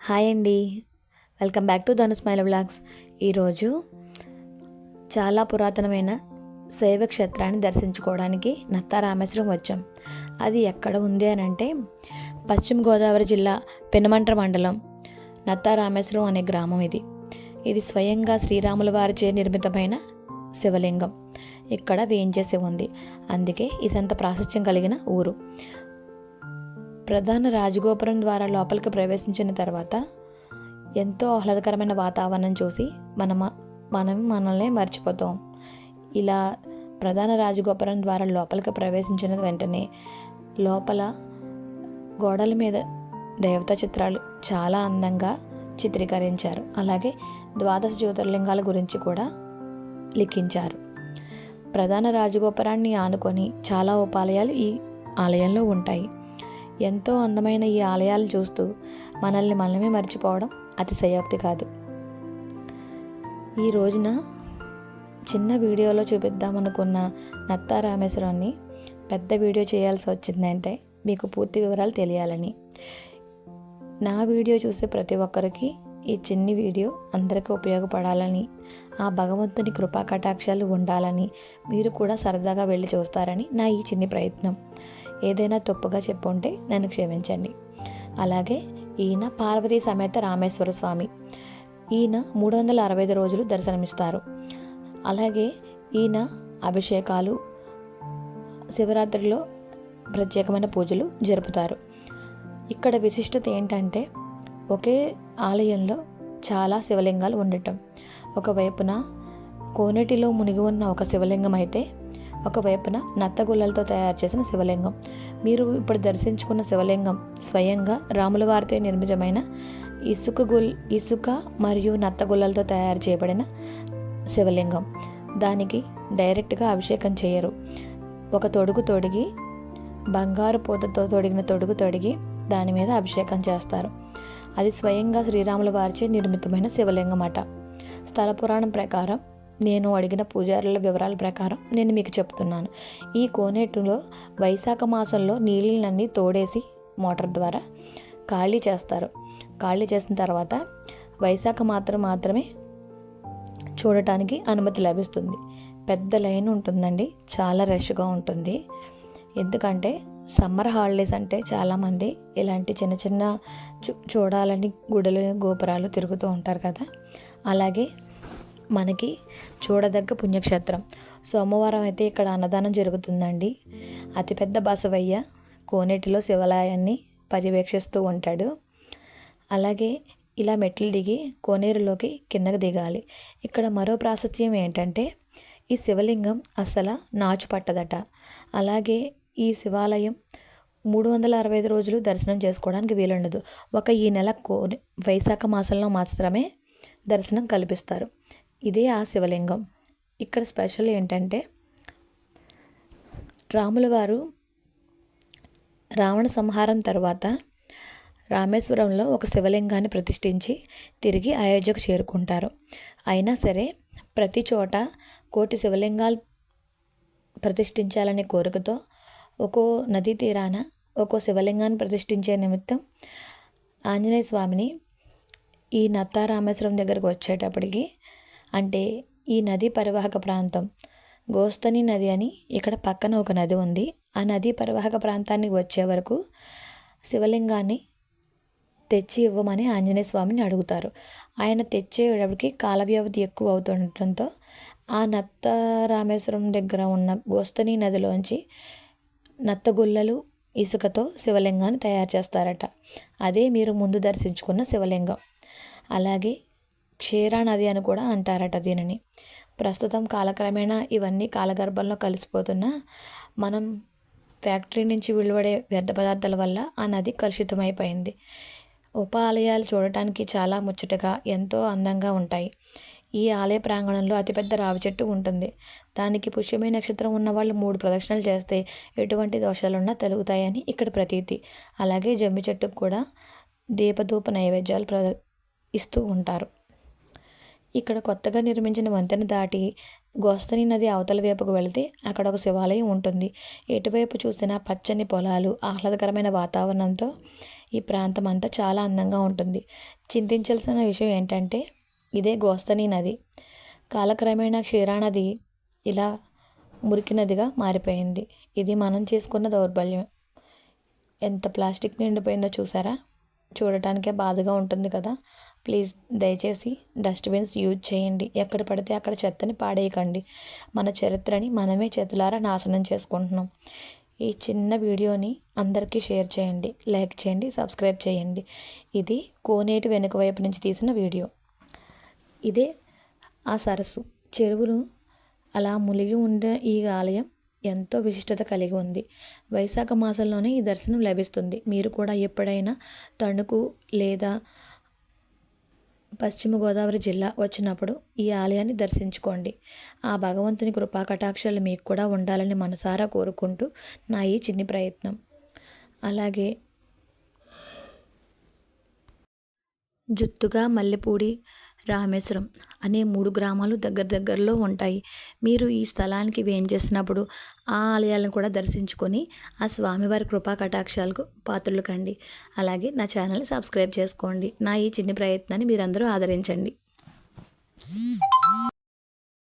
Hi అండి. Welcome back to Dhanu smile vlogs. ఈరోజు చాలా పురాతనమైన శైవ క్షేత్రాన్ని దర్శించుకోవడానికి నత్తారామేశ్వరం వచ్చాం. అది ఎక్కడ ఉంది అని అంటే పశ్చిమ గోదావరి జిల్లా పెనుమంట్ర మండలం నత్తారామేశ్వరం అనే గ్రామం ఇది స్వయంగా శ్రీరాముల వారిచే నిర్మితమైన శివలింగం ఇక్కడ వేయించేసి ఉంది. అందుకే ఇదంత ప్రాశస్త్యం కలిగిన ఊరు. ప్రధాన రాజగోపురం ద్వారా లోపలికి ప్రవేశించిన తర్వాత ఎంతో ఆహ్లాదకరమైన వాతావరణం చూసి మనల్ని మర్చిపోతాం. ఇలా ప్రధాన రాజగోపురం ద్వారా లోపలికి ప్రవేశించిన వెంటనే లోపల గోడల మీద దేవతా చిత్రాలు చాలా అందంగా చిత్రీకరించారు. అలాగే 12 జ్యోతిర్లింగాల గురించి కూడా లిఖించారు. ప్రధాన రాజగోపురాన్ని ఆనుకొని చాలా ఉపాలయాలు ఈ ఆలయంలో ఉంటాయి. ఎంతో అందమైన ఈ ఆలయాలు చూస్తూ మనమే మర్చిపోవడం అతిశయోక్తి కాదు. ఈ రోజున చిన్న వీడియోలో చూపిద్దామనుకున్న నత్తారామేశ్వరాన్ని పెద్ద వీడియో చేయాల్సి వచ్చిందంటే మీకు పూర్తి వివరాలు తెలియాలని. నా వీడియో చూసే ప్రతి ఒక్కరికి ఈ చిన్ని వీడియో అందరికీ ఉపయోగపడాలని, ఆ భగవంతుని కృపా కటాక్షాలు ఉండాలని, మీరు కూడా సరదాగా వెళ్ళి చూస్తారని నా ఈ చిన్ని ప్రయత్నం. ఏదైనా తప్పుగా చెప్పుంటే నన్ను క్షమించండి. అలాగే ఈయన పార్వతీ సమేత రామేశ్వర స్వామి. ఈయన 365 రోజులు దర్శనమిస్తారు. అలాగే ఈయన అభిషేకాలు, శివరాత్రిలో ప్రత్యేకమైన పూజలు జరుపుతారు. ఇక్కడ విశిష్టత ఏంటంటే ఒకే ఆలయంలో చాలా శివలింగాలు ఉండటం. ఒకవైపున కోనేటిలో మునిగి ఉన్న ఒక శివలింగం అయితే ఒకవైపున నత్తగుల్లలతో తయారు చేసిన శివలింగం. మీరు ఇప్పుడు దర్శించుకున్న శివలింగం స్వయంగా రాముల వారితో నిర్మితమైన ఇసుక మరియు నత్తగుల్లలతో తయారు చేయబడిన శివలింగం. దానికి డైరెక్ట్గా అభిషేకం చేయరు. ఒక తొడుగు తొడిగి, బంగారు పూతతో తొడిగిన తొడుగు తొడిగి దాని మీద అభిషేకం చేస్తారు. అది స్వయంగా శ్రీరాముల వారిచే నిర్మితమైన శివలింగం అట. స్థల పురాణం ప్రకారం, నేను అడిగిన పూజారుల వివరాల ప్రకారం నేను మీకు చెప్తున్నాను. ఈ కోనేటిలో వైశాఖ మాసంలో నీళ్ళన్నీ తోడేసి మోటార్ ద్వారా ఖాళీ చేస్తారు. ఖాళీ చేసిన తర్వాత వైశాఖ మాత్రమే చూడటానికి అనుమతి లభిస్తుంది. పెద్ద లైన్ ఉంటుందండి, చాలా రష్గా ఉంటుంది. ఎందుకంటే సమ్మర్ హాలిడేస్ అంటే చాలామంది ఇలాంటి చిన్న చిన్న చూడాలని గుడులు, గోపురాలు తిరుగుతూ ఉంటారు కదా. అలాగే మనకి చూడదగ్గ పుణ్యక్షేత్రం. సోమవారం అయితే ఇక్కడ అన్నదానం జరుగుతుందండి. అతిపెద్ద బసవయ్య కోనేటిలో శివాలయాన్ని పర్యవేక్షిస్తూ ఉంటాడు. అలాగే ఇలా మెట్లు దిగి కోనేరులోకి కిందకి దిగాలి. ఇక్కడ మరో ప్రాశస్త్యం ఏంటంటే ఈ శివలింగం అసలు నాచు పట్టదట. అలాగే ఈ శివాలయం 365 రోజులు దర్శనం చేసుకోవడానికి వీలుండదు. ఈ నెల వైశాఖ మాసంలో మాత్రమే దర్శనం కల్పిస్తారు. ఇదే ఆ శివలింగం. ఇక్కడ స్పెషల్ ఏంటంటే రాముల వారు రావణ సంహారం తర్వాత రామేశ్వరంలో ఒక శివలింగాన్ని ప్రతిష్ఠించి తిరిగి అయోధ్యకు చేరుకుంటారు. అయినా సరే ప్రతి చోట 1,000 శివలింగాలు ప్రతిష్ఠించాలనే కోరికతో ఒక్కో నదీ తీరాన ఒక్కో శివలింగాన్ని ప్రతిష్ఠించే నిమిత్తం ఆంజనేయ స్వామిని ఈ నత్తారామేశ్వరం దగ్గరకు వచ్చేటప్పటికి, అంటే ఈ నదీ పరివాహక ప్రాంతం గోస్తని నది అని ఇక్కడ పక్కన ఒక నది ఉంది. ఆ నదీ పరివాహక ప్రాంతానికి వచ్చే వరకు శివలింగాన్ని తెచ్చి ఇవ్వమని ఆంజనేయ స్వామిని అడుగుతారు. ఆయన తెచ్చేటప్పటికి కాల వ్యవధి ఎక్కువ అవుతుండటంతో ఆ నత్తారామేశ్వరం దగ్గర ఉన్న గోస్తని నదిలోంచి నత్తగుల్లలు, ఇసుకతో శివలింగాన్ని తయారు చేస్తారట. అదే మీరు ముందు దర్శించుకున్న శివలింగం. అలాగే క్షీరా నది అని కూడా అంటారట దీనిని. ప్రస్తుతం కాలక్రమేణా ఇవన్నీ కాలగర్భంలో కలిసిపోతున్నా మనం ఫ్యాక్టరీ నుంచి వెలువడే వ్యర్థ పదార్థాల వల్ల ఆ నది కలుషితమైపోయింది. ఆలయాలు చూడటానికి చాలా ముచ్చటగా, ఎంతో అందంగా ఉంటాయి. ఈ ఆలయ ప్రాంగణంలో అతిపెద్ద రావి చెట్టు ఉంటుంది. దానికి పుష్యమి నక్షత్రం ఉన్న వాళ్ళు 3 ప్రదక్షిణలు చేస్తే ఎటువంటి దోషాలున్నా తొలగుతాయని ఇక్కడ ప్రతీతి. అలాగే జమ్మి చెట్టుకు కూడా దీపధూప నైవేద్యాలు ఇస్తూ ఉంటారు. ఇక్కడ కొత్తగా నిర్మించిన వంతెన దాటి గోస్తని నది అవతల వైపుకు వెళితే అక్కడ ఒక శివాలయం ఉంటుంది. ఎటువైపు చూసినా పచ్చని పొలాలు, ఆహ్లాదకరమైన వాతావరణంతో ఈ ప్రాంతం అంతా చాలా అందంగా ఉంటుంది. చింతించాల్సిన విషయం ఏంటంటే ఇదే గోస్తని నది. కాలక్రమేణా క్షీరానది ఇలా మురికి నదిగా మారిపోయింది. ఇది మనం చేసుకున్న దౌర్బల్యం. ఎంత ప్లాస్టిక్ నిండిపోయిందో చూసారా? చూడటానికే బాధగా ఉంటుంది కదా. ప్లీజ్ దయచేసి డస్ట్బిన్స్ యూజ్ చేయండి. ఎక్కడ పడితే అక్కడ చెత్తని పాడేయకండి. మన చరిత్రని మనమే చేతులారా నాశనం చేసుకుంటున్నాం. ఈ చిన్న వీడియోని అందరికీ షేర్ చేయండి, లైక్ చేయండి, సబ్స్క్రైబ్ చేయండి. ఇది కోనేటి వెనుక వైపు నుంచి తీసిన వీడియో. ఇదే ఆ సరస్సు. చెరువులు అలా మునిగి ఉండే ఈ ఆలయం ఎంతో విశిష్టత కలిగి ఉంది. వైశాఖ మాసంలోనే ఈ దర్శనం లభిస్తుంది. మీరు కూడా ఎప్పుడైనా తణుకు లేదా పశ్చిమ గోదావరి జిల్లా వచ్చినప్పుడు ఈ ఆలయాన్ని దర్శించుకోండి. ఆ భగవంతుని కృపా కటాక్షాలు మీకు కూడా ఉండాలని మనసారా కోరుకుంటూ నా ఈ చిన్ని ప్రయత్నం. అలాగే జుత్తుగా, మల్లెపూడి, రామేశ్వరం అనే 3 గ్రామాలు దగ్గరలో ఉంటాయి. మీరు ఈ స్థలానికి వేంచేసినప్పుడు ఆ ఆలయాలను కూడా దర్శించుకొని ఆ స్వామివారి కృపా కటాక్షాలకు పాత్రలు కండి. అలాగే నా ఛానల్ని సబ్స్క్రైబ్ చేసుకోండి. నా ఈ చిన్ని ప్రయత్నాన్ని మీరందరూ ఆదరించండి.